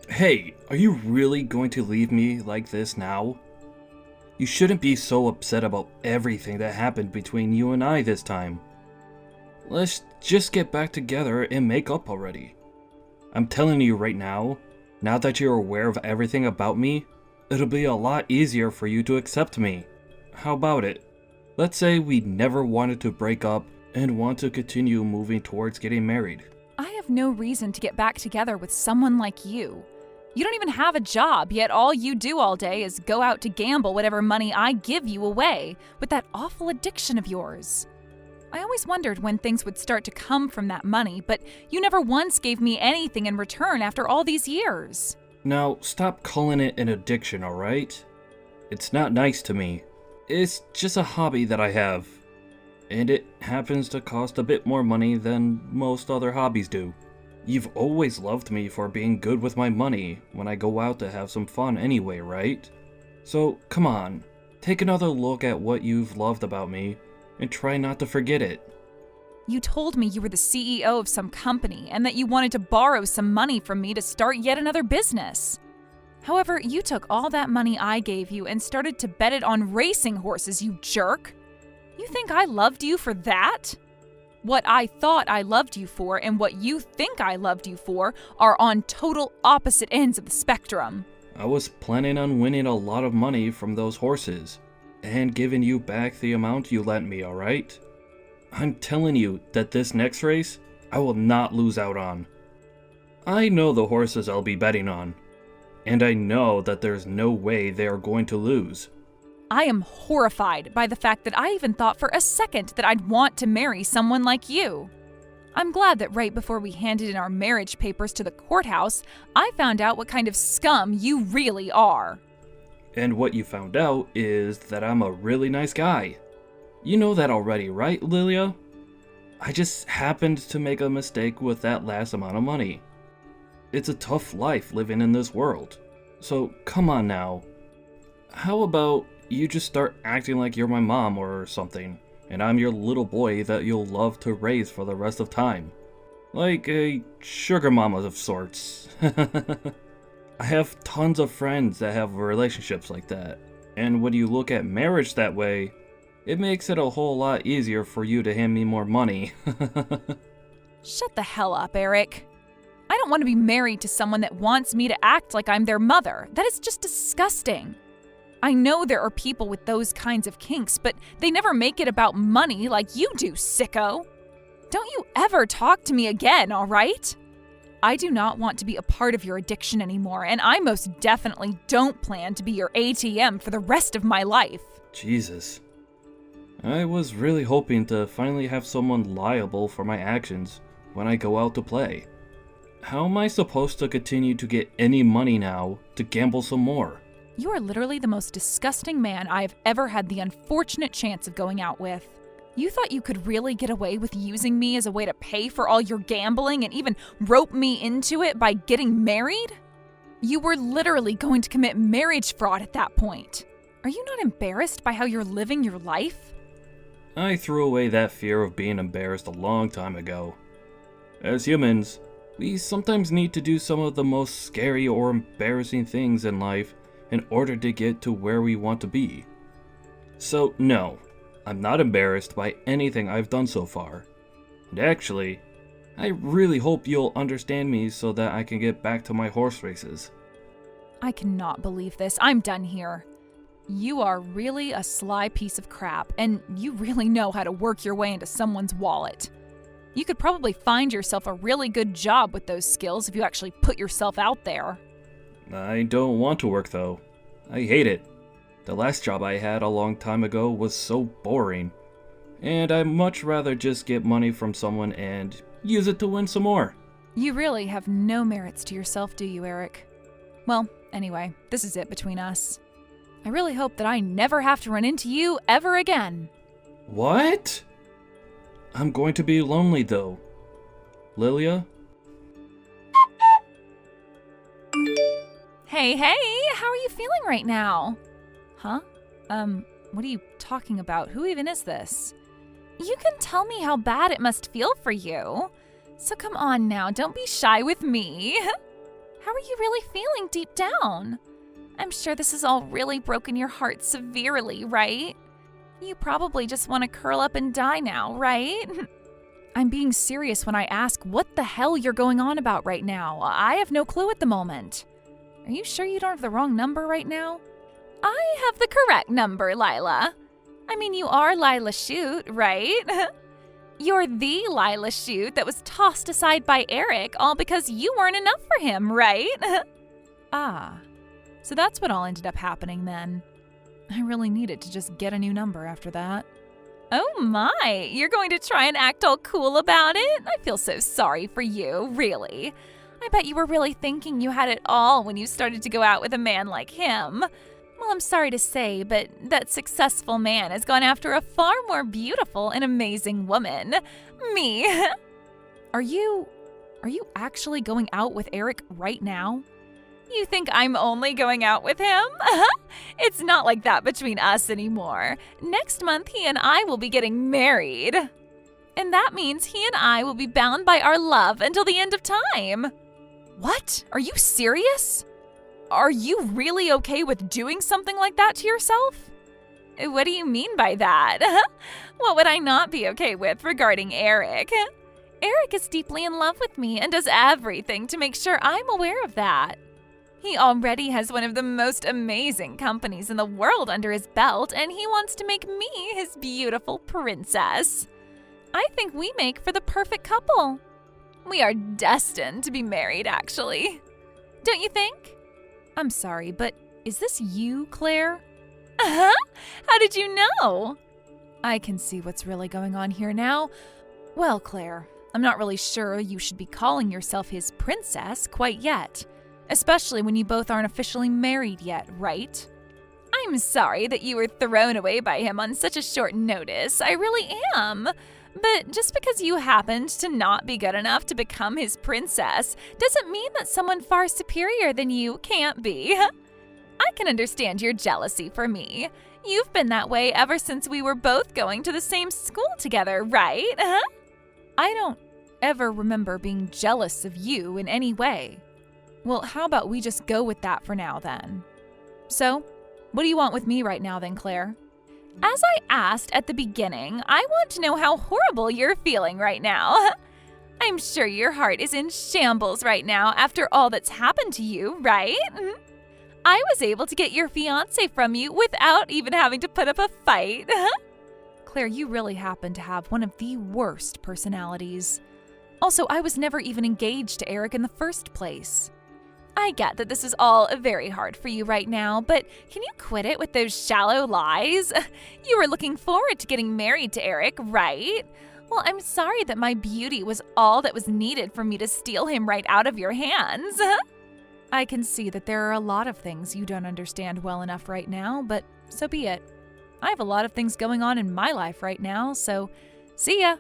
Hey, are you really going to leave me like this now? You shouldn't be so upset about everything that happened between you and I this time. Let's just get back together and make up already. I'm telling you right now that you're aware of everything about me, it'll be a lot easier for you to accept me. How about it? Let's say we never wanted to break up and want to continue moving towards getting married. I have no reason to get back together with someone like you. You don't even have a job, yet all you do all day is go out to gamble whatever money I give you away with that awful addiction of yours. I always wondered when things would start to come from that money, but you never once gave me anything in return after all these years. Now, stop calling it an addiction, alright? It's not nice to me. It's just a hobby that I have. And it happens to cost a bit more money than most other hobbies do. You've always loved me for being good with my money when I go out to have some fun anyway, right? So, come on, take another look at what you've loved about me and try not to forget it. You told me you were the CEO of some company and that you wanted to borrow some money from me to start yet another business. However, you took all that money I gave you and started to bet it on racing horses, you jerk. You think I loved you for that? What I thought I loved you for and what you think I loved you for are on total opposite ends of the spectrum. I was planning on winning a lot of money from those horses and giving you back the amount you lent me, alright? I'm telling you that this next race, I will not lose out on. I know the horses I'll be betting on, and I know that there's no way they are going to lose. I am horrified by the fact that I even thought for a second that I'd want to marry someone like you. I'm glad that right before we handed in our marriage papers to the courthouse, I found out what kind of scum you really are. And what you found out is that I'm a really nice guy. You know that already, right, Lilia? I just happened to make a mistake with that last amount of money. It's a tough life living in this world. So come on now. How about you just start acting like you're my mom or something, and I'm your little boy that you'll love to raise for the rest of time. Like a sugar mama of sorts. I have tons of friends that have relationships like that, and when you look at marriage that way, it makes it a whole lot easier for you to hand me more money. Shut the hell up, Eric. I don't want to be married to someone that wants me to act like I'm their mother. That is just disgusting. I know there are people with those kinds of kinks, but they never make it about money like you do, sicko. Don't you ever talk to me again, all right? I do not want to be a part of your addiction anymore, and I most definitely don't plan to be your ATM for the rest of my life. Jesus. I was really hoping to finally have someone liable for my actions when I go out to play. How am I supposed to continue to get any money now to gamble some more? You are literally the most disgusting man I have ever had the unfortunate chance of going out with. You thought you could really get away with using me as a way to pay for all your gambling and even rope me into it by getting married? You were literally going to commit marriage fraud at that point. Are you not embarrassed by how you're living your life? I threw away that fear of being embarrassed a long time ago. As humans, we sometimes need to do some of the most scary or embarrassing things in life in order to get to where we want to be. So no, I'm not embarrassed by anything I've done so far. And actually, I really hope you'll understand me so that I can get back to my horse races. I cannot believe this. I'm done here. You are really a sly piece of crap, and you really know how to work your way into someone's wallet. You could probably find yourself a really good job with those skills if you actually put yourself out there. I don't want to work though. I hate it. The last job I had a long time ago was so boring. And I'd much rather just get money from someone and use it to win some more. You really have no merits to yourself, do you, Eric? Well, anyway, this is it between us. I really hope that I never have to run into you ever again. What? I'm going to be lonely though. Lilia? Hey, how are you feeling right now? Huh? What are you talking about? Who even is this? You can tell me how bad it must feel for you. So come on now, don't be shy with me. How are you really feeling deep down? I'm sure this has all really broken your heart severely, right? You probably just want to curl up and die now, right? I'm being serious when I ask what the hell you're going on about right now. I have no clue at the moment. Are you sure you don't have the wrong number right now? I have the correct number, Lila. I mean, you are Lila Shute, right? You're the Lila Shute that was tossed aside by Eric all because you weren't enough for him, right? Ah, so that's what all ended up happening then. I really needed to just get a new number after that. Oh my, you're going to try and act all cool about it? I feel so sorry for you, really. I bet you were really thinking you had it all when you started to go out with a man like him. Well, I'm sorry to say, but that successful man has gone after a far more beautiful and amazing woman. Me. Are you actually going out with Eric right now? You think I'm only going out with him? It's not like that between us anymore. Next month, he and I will be getting married. And that means he and I will be bound by our love until the end of time. What? Are you serious? Are you really okay with doing something like that to yourself? What do you mean by that? What would I not be okay with regarding Eric? Eric is deeply in love with me and does everything to make sure I'm aware of that. He already has one of the most amazing companies in the world under his belt, and he wants to make me his beautiful princess. I think we make for the perfect couple. We are destined to be married, actually. Don't you think? I'm sorry, but is this you, Claire? Uh-huh. How did you know? I can see what's really going on here now. Well, Claire, I'm not really sure you should be calling yourself his princess quite yet. Especially when you both aren't officially married yet, right? I'm sorry that you were thrown away by him on such a short notice. I really am. But just because you happened to not be good enough to become his princess doesn't mean that someone far superior than you can't be. I can understand your jealousy for me. You've been that way ever since we were both going to the same school together, right? I don't ever remember being jealous of you in any way. Well, how about we just go with that for now, then? So, what do you want with me right now, then, Claire? As I asked at the beginning, I want to know how horrible you're feeling right now. I'm sure your heart is in shambles right now after all that's happened to you, right? I was able to get your fiancé from you without even having to put up a fight. Claire, you really happen to have one of the worst personalities. Also, I was never even engaged to Eric in the first place. I get that this is all very hard for you right now, but can you quit it with those shallow lies? You were looking forward to getting married to Eric, right? Well, I'm sorry that my beauty was all that was needed for me to steal him right out of your hands. I can see that there are a lot of things you don't understand well enough right now, but so be it. I have a lot of things going on in my life right now, so see ya.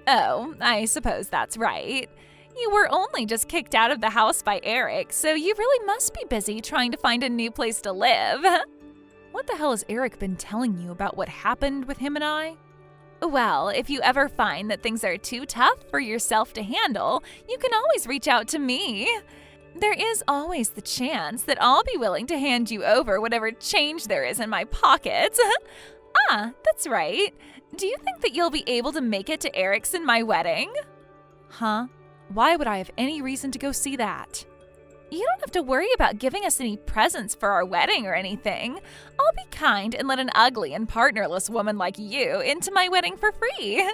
Oh, I suppose that's right. You were only just kicked out of the house by Eric, so you really must be busy trying to find a new place to live. What the hell has Eric been telling you about what happened with him and I? Well, if you ever find that things are too tough for yourself to handle, you can always reach out to me. There is always the chance that I'll be willing to hand you over whatever change there is in my pockets. Ah, that's right. Do you think that you'll be able to make it to Eric's in my wedding? Huh? Why would I have any reason to go see that? You don't have to worry about giving us any presents for our wedding or anything. I'll be kind and let an ugly and partnerless woman like you into my wedding for free.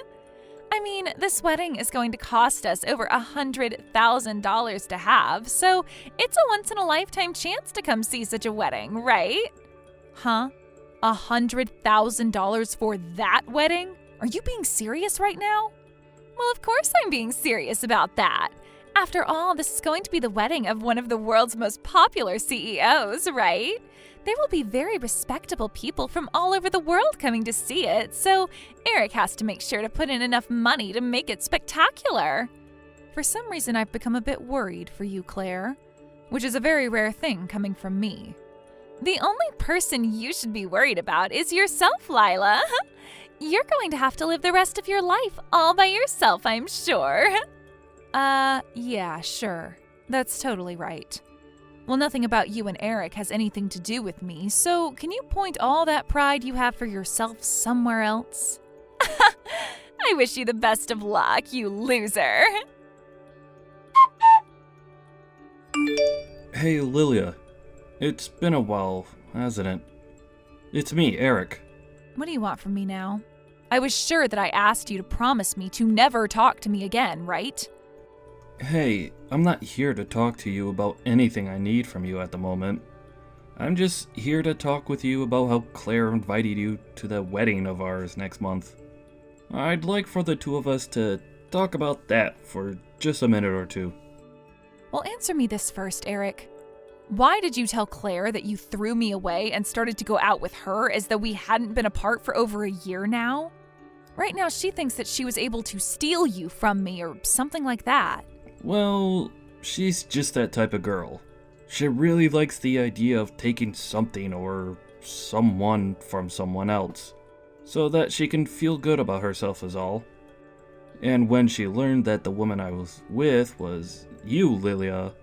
I mean, this wedding is going to cost us over $100,000 to have, so it's a once-in-a-lifetime chance to come see such a wedding, right? Huh? $100,000 for that wedding? Are you being serious right now? Well, of course I'm being serious about that. After all, this is going to be the wedding of one of the world's most popular CEOs, right? There will be very respectable people from all over the world coming to see it, so Eric has to make sure to put in enough money to make it spectacular. For some reason, I've become a bit worried for you, Claire, which is a very rare thing coming from me. The only person you should be worried about is yourself, Lila. You're going to have to live the rest of your life all by yourself, I'm sure. Yeah, sure. That's totally right. Well, nothing about you and Eric has anything to do with me, so can you point all that pride you have for yourself somewhere else? I wish you the best of luck, you loser. Hey, Lilia. It's been a while, hasn't it? It's me, Eric. What do you want from me now? I was sure that I asked you to promise me to never talk to me again, right? Hey, I'm not here to talk to you about anything I need from you at the moment. I'm just here to talk with you about how Claire invited you to the wedding of ours next month. I'd like for the two of us to talk about that for just a minute or two. Well, answer me this first, Eric. Why did you tell Claire that you threw me away and started to go out with her as though we hadn't been apart for over a year now? Right now, she thinks that she was able to steal you from me or something like that. Well, she's just that type of girl. She really likes the idea of taking something or someone from someone else, so that she can feel good about herself is all. And when she learned that the woman I was with was you, Lilia,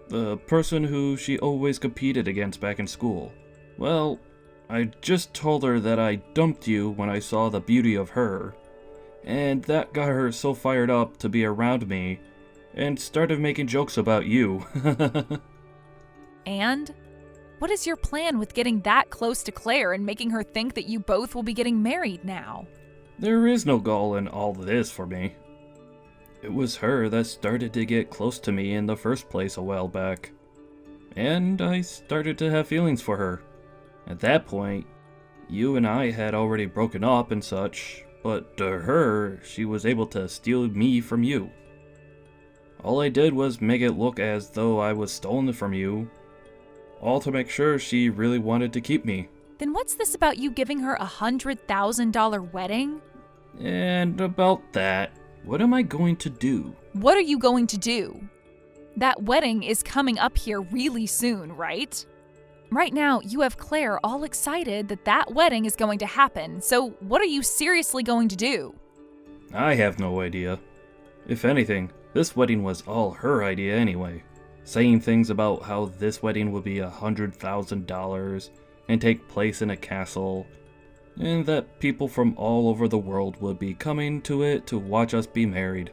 the person who she always competed against back in school, well, I just told her that I dumped you when I saw the beauty of her, and that got her so fired up to be around me, and started making jokes about you. And? What is your plan with getting that close to Claire and making her think that you both will be getting married now? There is no goal in all this for me. It was her that started to get close to me in the first place a while back, and I started to have feelings for her. At that point, you and I had already broken up and such, but to her, she was able to steal me from you. All I did was make it look as though I was stolen from you, all to make sure she really wanted to keep me. Then what's this about you giving her a $100,000 wedding? And about that, what am I going to do? What are you going to do? That wedding is coming up here really soon, right? Right now, you have Claire all excited that that wedding is going to happen, so what are you seriously going to do? I have no idea. If anything, this wedding was all her idea anyway. Saying things about how this wedding would be $100,000 and take place in a castle, and that people from all over the world would be coming to it to watch us be married.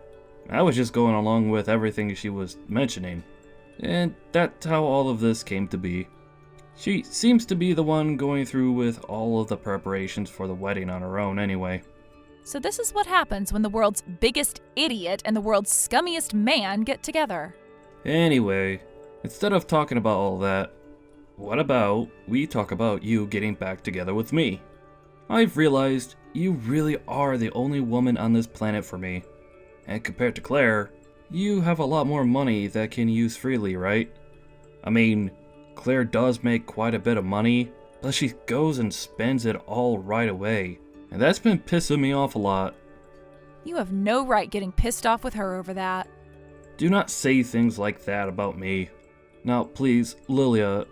I was just going along with everything she was mentioning, and that's how all of this came to be. She seems to be the one going through with all of the preparations for the wedding on her own anyway. So this is what happens when the world's biggest idiot and the world's scummiest man get together. Anyway, instead of talking about all that, what about we talk about you getting back together with me? I've realized you really are the only woman on this planet for me. And compared to Claire, you have a lot more money that can use freely, right? I mean, Claire does make quite a bit of money, but she goes and spends it all right away. And that's been pissing me off a lot. You have no right getting pissed off with her over that. Do not say things like that about me. Now, please, Lilia,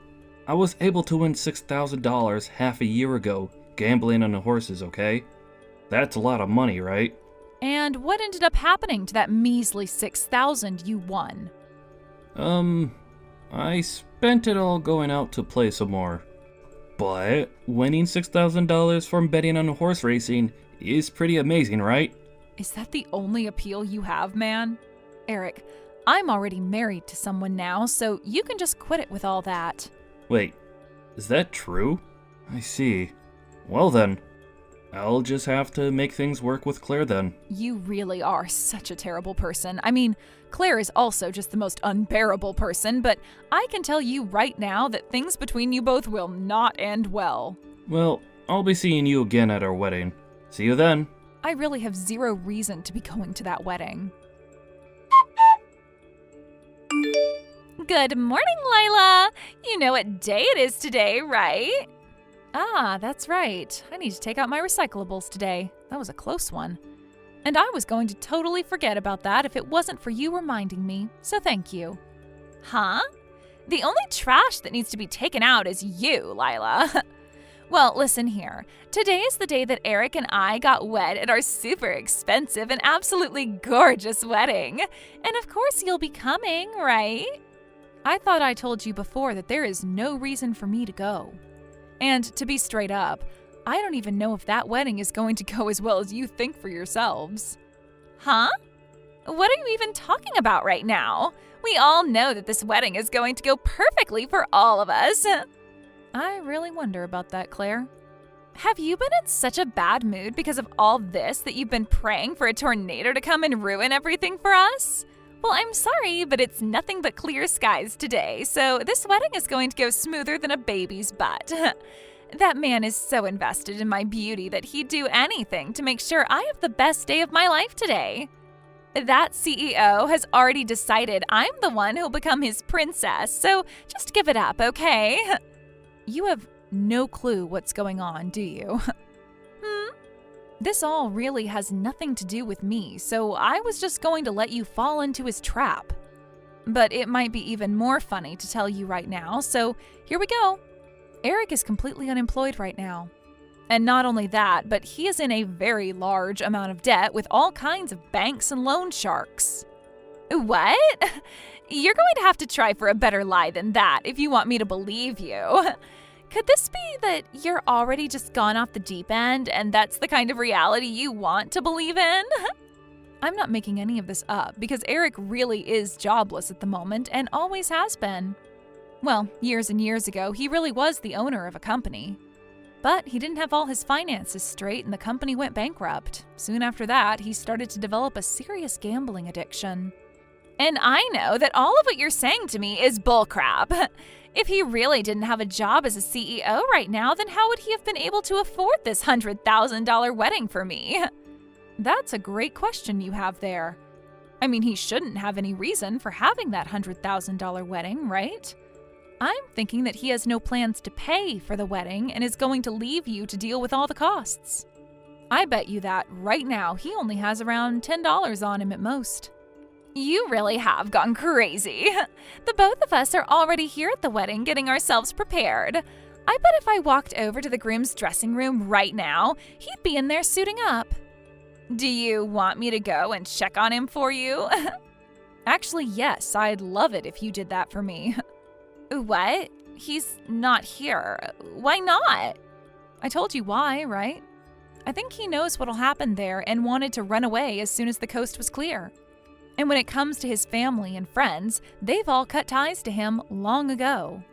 I was able to win $6,000 half a year ago gambling on the horses, okay? That's a lot of money, right? And what ended up happening to that measly $6,000 you won? I spent it all going out to play some more. But winning $6,000 from betting on horse racing is pretty amazing, right? Is that the only appeal you have, man? Eric, I'm already married to someone now, so you can just quit it with all that. Wait, is that true? I see. Well then, I'll just have to make things work with Claire then. You really are such a terrible person. I mean, Claire is also just the most unbearable person, but I can tell you right now that things between you both will not end well. Well, I'll be seeing you again at our wedding. See you then. I really have zero reason to be going to that wedding. Good morning, Lila. You know what day it is today, right? Ah, that's right. I need to take out my recyclables today. That was a close one. And I was going to totally forget about that if it wasn't for you reminding me, so thank you. Huh? The only trash that needs to be taken out is you, Lila. Well, listen here. Today is the day that Eric and I got wed at our super expensive and absolutely gorgeous wedding. And of course you'll be coming, right? I thought I told you before that there is no reason for me to go. And to be straight up, I don't even know if that wedding is going to go as well as you think for yourselves. Huh? What are you even talking about right now? We all know that this wedding is going to go perfectly for all of us. I really wonder about that, Claire. Have you been in such a bad mood because of all this that you've been praying for a tornado to come and ruin everything for us? Well, I'm sorry, but it's nothing but clear skies today, so this wedding is going to go smoother than a baby's butt. That man is so invested in my beauty that he'd do anything to make sure I have the best day of my life today. That CEO has already decided I'm the one who'll become his princess, so just give it up, okay? You have no clue what's going on, do you? This all really has nothing to do with me, so I was just going to let you fall into his trap. But it might be even more funny to tell you right now, so here we go. Eric is completely unemployed right now. And not only that, but he is in a very large amount of debt with all kinds of banks and loan sharks. What? You're going to have to try for a better lie than that if you want me to believe you. Could this be that you're already just gone off the deep end and that's the kind of reality you want to believe in? I'm not making any of this up because Eric really is jobless at the moment and always has been. Well, years and years ago, he really was the owner of a company. But he didn't have all his finances straight and the company went bankrupt. Soon after that, he started to develop a serious gambling addiction. And I know that all of what you're saying to me is bullcrap. If he really didn't have a job as a CEO right now, then how would he have been able to afford this $100,000 wedding for me? That's a great question you have there. I mean, he shouldn't have any reason for having that $100,000 wedding, right? I'm thinking that he has no plans to pay for the wedding and is going to leave you to deal with all the costs. I bet you that right now he only has around $10 on him at most. You really have gone crazy. The both of us are already here at the wedding getting ourselves prepared. I bet if I walked over to the groom's dressing room right now, he'd be in there suiting up. Do you want me to go and check on him for you? Actually, yes, I'd love it if you did that for me. What? He's not here. Why not? I told you why, right? I think he knows what'll happen there and wanted to run away as soon as the coast was clear. And when it comes to his family and friends, they've all cut ties to him long ago.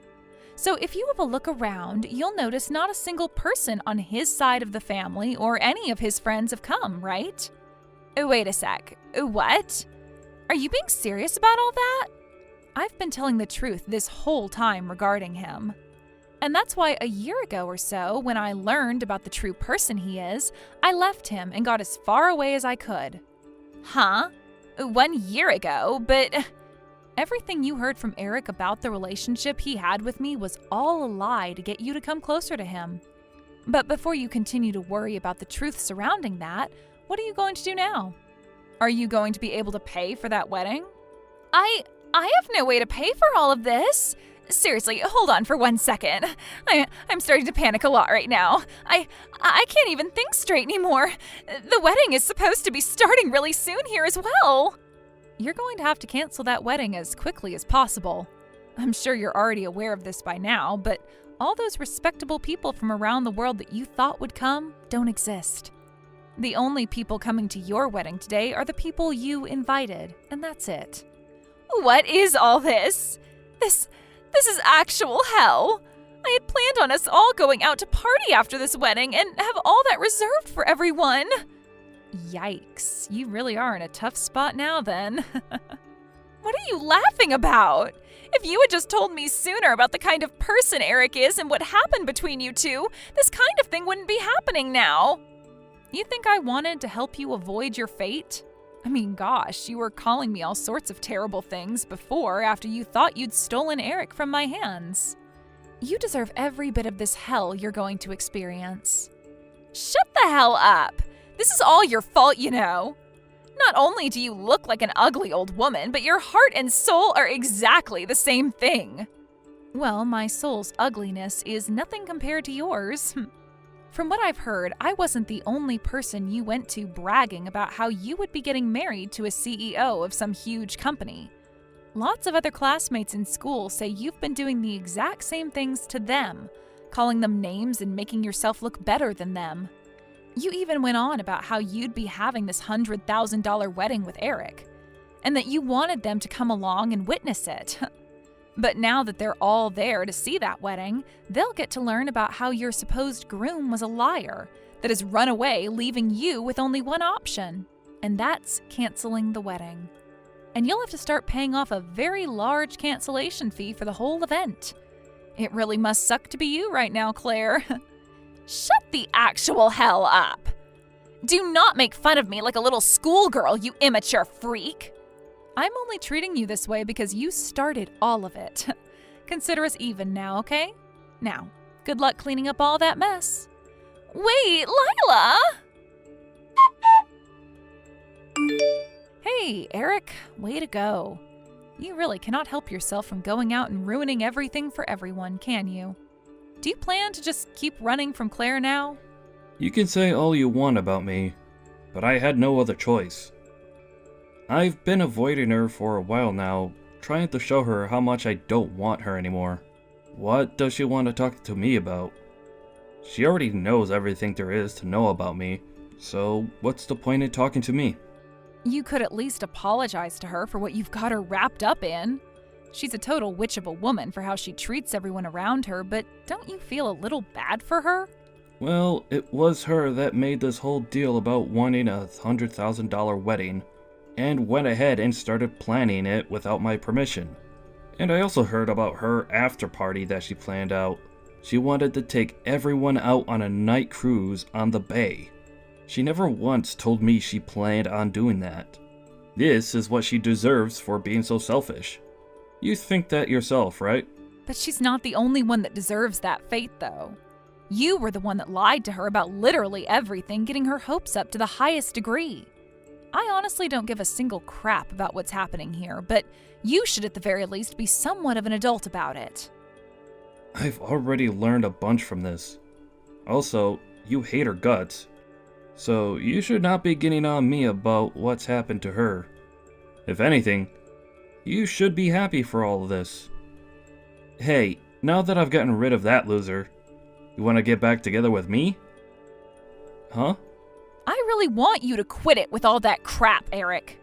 So if you have a look around, you'll notice not a single person on his side of the family or any of his friends have come, right? Wait a sec. What? Are you being serious about all that? I've been telling the truth this whole time regarding him. And that's why a year ago or so, when I learned about the true person he is, I left him and got as far away as I could. Huh? 1 year ago, but everything you heard from Eric about the relationship he had with me was all a lie to get you to come closer to him. But before you continue to worry about the truth surrounding that, what are you going to do now? Are you going to be able to pay for that wedding? I have no way to pay for all of this. Seriously, hold on for 1 second. I'm starting to panic a lot right now. I can't even think straight anymore. The wedding is supposed to be starting really soon here as well. You're going to have to cancel that wedding as quickly as possible. I'm sure you're already aware of this by now, but all those respectable people from around the world that you thought would come don't exist. The only people coming to your wedding today are the people you invited, and that's it. What is all this? This is actual hell. I had planned on us all going out to party after this wedding and have all that reserved for everyone. Yikes, you really are in a tough spot now then. What are you laughing about? If you had just told me sooner about the kind of person Eric is and what happened between you two, this kind of thing wouldn't be happening now. You think I wanted to help you avoid your fate? I mean, gosh, you were calling me all sorts of terrible things before after you thought you'd stolen Eric from my hands. You deserve every bit of this hell you're going to experience. Shut the hell up! This is all your fault, you know. Not only do you look like an ugly old woman, but your heart and soul are exactly the same thing. Well, my soul's ugliness is nothing compared to yours. From what I've heard, I wasn't the only person you went to bragging about how you would be getting married to a CEO of some huge company. Lots of other classmates in school say you've been doing the exact same things to them, calling them names and making yourself look better than them. You even went on about how you'd be having this $100,000 wedding with Eric, and that you wanted them to come along and witness it. But now that they're all there to see that wedding, they'll get to learn about how your supposed groom was a liar that has run away, leaving you with only one option, and that's canceling the wedding. And you'll have to start paying off a very large cancellation fee for the whole event. It really must suck to be you right now, Claire. Shut the actual hell up! Do not make fun of me like a little schoolgirl, you immature freak! I'm only treating you this way because you started all of it. Consider us even now, okay? Now, good luck cleaning up all that mess. Wait, Lila! Hey, Eric, way to go. You really cannot help yourself from going out and ruining everything for everyone, can you? Do you plan to just keep running from Claire now? You can say all you want about me, but I had no other choice. I've been avoiding her for a while now, trying to show her how much I don't want her anymore. What does she want to talk to me about? She already knows everything there is to know about me, so what's the point in talking to me? You could at least apologize to her for what you've got her wrapped up in. She's a total witch of a woman for how she treats everyone around her, but don't you feel a little bad for her? Well, it was her that made this whole deal about wanting a $100,000 wedding, and went ahead and started planning it without my permission. And I also heard about her after party that she planned out. She wanted to take everyone out on a night cruise on the bay. She never once told me she planned on doing that. This is what she deserves for being so selfish. You think that yourself, right? But she's not the only one that deserves that fate, though. You were the one that lied to her about literally everything, getting her hopes up to the highest degree. I honestly don't give a single crap about what's happening here, but you should at the very least be somewhat of an adult about it. I've already learned a bunch from this. Also, you hate her guts. So you should not be getting on me about what's happened to her. If anything, you should be happy for all of this. Hey, now that I've gotten rid of that loser, you want to get back together with me? Huh? I really want you to quit it with all that crap, Eric.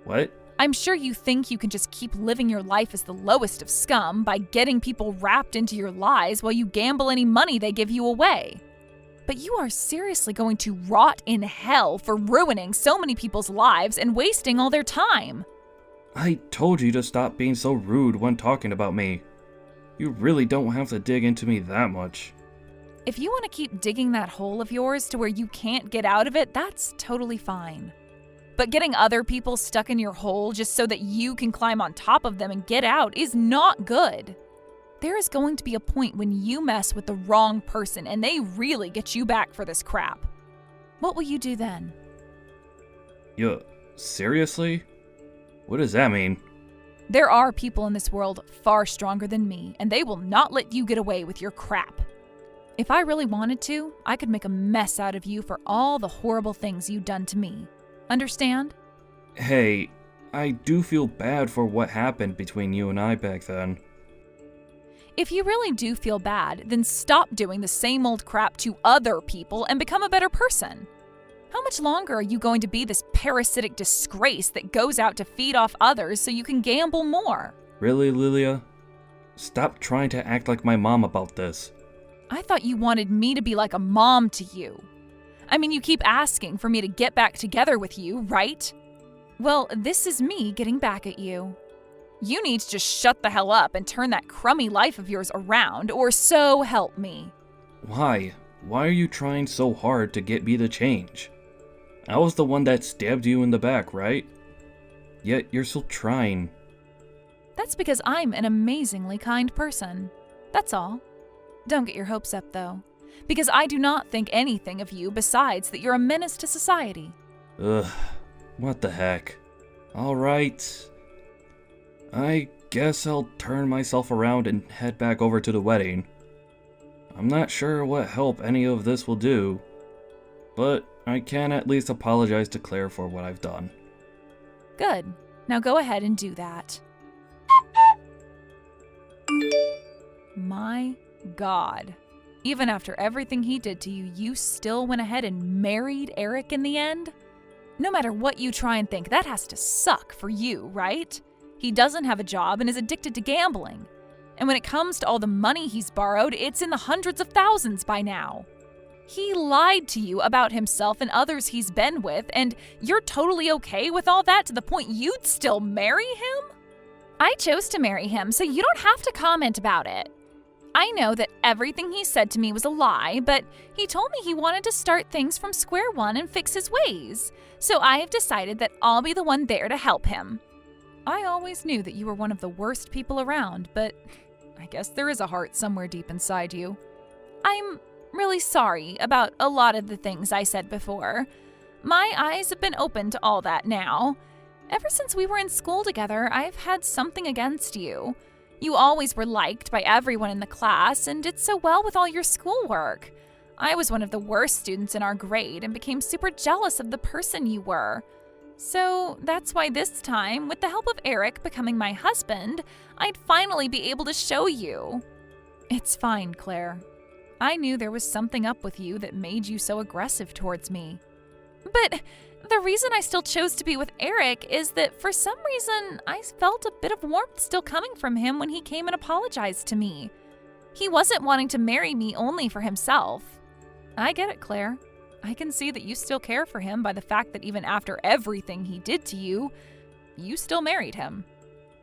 What? I'm sure you think you can just keep living your life as the lowest of scum by getting people wrapped into your lies while you gamble any money they give you away. But you are seriously going to rot in hell for ruining so many people's lives and wasting all their time. I told you to stop being so rude when talking about me. You really don't have to dig into me that much. If you want to keep digging that hole of yours to where you can't get out of it, that's totally fine. But getting other people stuck in your hole just so that you can climb on top of them and get out is not good. There is going to be a point when you mess with the wrong person and they really get you back for this crap. What will you do then? Seriously? What does that mean? There are people in this world far stronger than me, and they will not let you get away with your crap. If I really wanted to, I could make a mess out of you for all the horrible things you've done to me. Understand? Hey, I do feel bad for what happened between you and I back then. If you really do feel bad, then stop doing the same old crap to other people and become a better person. How much longer are you going to be this parasitic disgrace that goes out to feed off others so you can gamble more? Really, Lilia? Stop trying to act like my mom about this. I thought you wanted me to be like a mom to you. I mean, you keep asking for me to get back together with you, right? Well, this is me getting back at you. You need to just shut the hell up and turn that crummy life of yours around, or so help me. Why? Why are you trying so hard to get me to change? I was the one that stabbed you in the back, right? Yet you're still trying. That's because I'm an amazingly kind person. That's all. Don't get your hopes up, though, because I do not think anything of you besides that you're a menace to society. Ugh, what the heck. Alright. I guess I'll turn myself around and head back over to the wedding. I'm not sure what help any of this will do, but I can at least apologize to Claire for what I've done. Good. Now go ahead and do that. My God. Even after everything he did to you, you still went ahead and married Eric in the end? No matter what you try and think, that has to suck for you, right? He doesn't have a job and is addicted to gambling. And when it comes to all the money he's borrowed, it's in the hundreds of thousands by now. He lied to you about himself and others he's been with, and you're totally okay with all that to the point you'd still marry him? I chose to marry him, so you don't have to comment about it. I know that everything he said to me was a lie, but he told me he wanted to start things from square one and fix his ways. So I have decided that I'll be the one there to help him. I always knew that you were one of the worst people around, but I guess there is a heart somewhere deep inside you. I'm really sorry about a lot of the things I said before. My eyes have been open to all that now. Ever since we were in school together, I've had something against you. You always were liked by everyone in the class and did so well with all your schoolwork. I was one of the worst students in our grade and became super jealous of the person you were. So that's why this time, with the help of Eric becoming my husband, I'd finally be able to show you. It's fine, Claire. I knew there was something up with you that made you so aggressive towards me. But the reason I still chose to be with Eric is that for some reason I felt a bit of warmth still coming from him when he came and apologized to me. He wasn't wanting to marry me only for himself. I get it, Claire. I can see that you still care for him by the fact that even after everything he did to you, you still married him.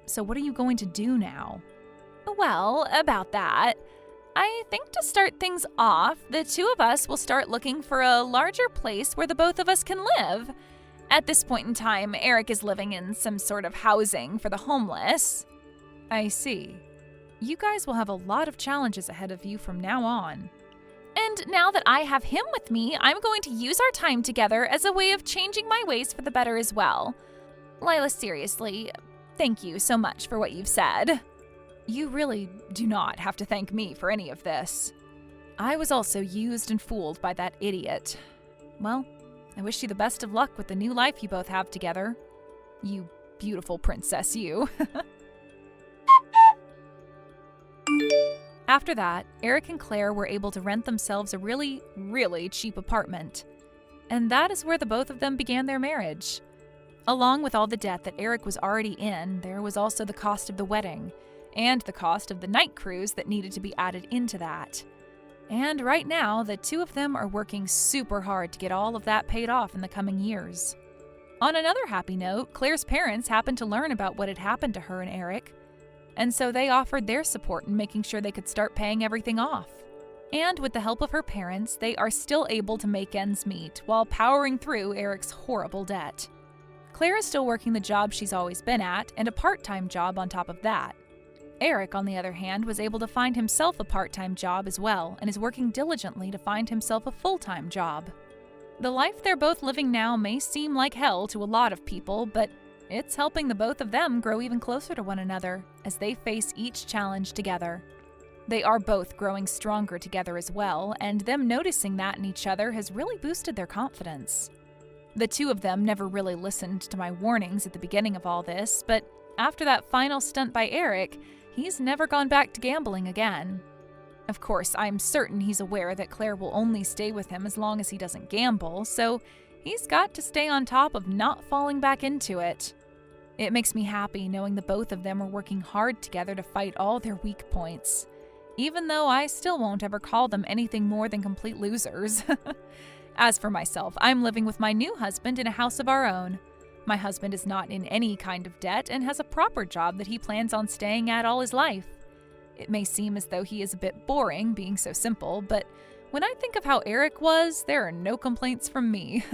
So what are you going to do now? Well, about that, I think to start things off, the two of us will start looking for a larger place where the both of us can live. At this point in time, Eric is living in some sort of housing for the homeless. I see. You guys will have a lot of challenges ahead of you from now on. And now that I have him with me, I'm going to use our time together as a way of changing my ways for the better as well. Lila, seriously, thank you so much for what you've said. You really do not have to thank me for any of this. I was also used and fooled by that idiot. Well, I wish you the best of luck with the new life you both have together. You beautiful princess, you. After that, Eric and Claire were able to rent themselves a really, really cheap apartment. And that is where the both of them began their marriage. Along with all the debt that Eric was already in, there was also the cost of the wedding, and the cost of the night cruise that needed to be added into that. And right now, the two of them are working super hard to get all of that paid off in the coming years. On another happy note, Claire's parents happened to learn about what had happened to her and Eric, and so they offered their support in making sure they could start paying everything off. And with the help of her parents, they are still able to make ends meet while powering through Eric's horrible debt. Claire is still working the job she's always been at, and a part-time job on top of that. Eric, on the other hand, was able to find himself a part-time job as well, and is working diligently to find himself a full-time job. The life they're both living now may seem like hell to a lot of people, but it's helping the both of them grow even closer to one another as they face each challenge together. They are both growing stronger together as well, and them noticing that in each other has really boosted their confidence. The two of them never really listened to my warnings at the beginning of all this, but after that final stunt by Eric, he's never gone back to gambling again. Of course, I'm certain he's aware that Claire will only stay with him as long as he doesn't gamble, so he's got to stay on top of not falling back into it. It makes me happy knowing the both of them are working hard together to fight all their weak points, even though I still won't ever call them anything more than complete losers. As for myself, I'm living with my new husband in a house of our own. My husband is not in any kind of debt and has a proper job that he plans on staying at all his life. It may seem as though he is a bit boring, being so simple, but when I think of how Eric was, there are no complaints from me.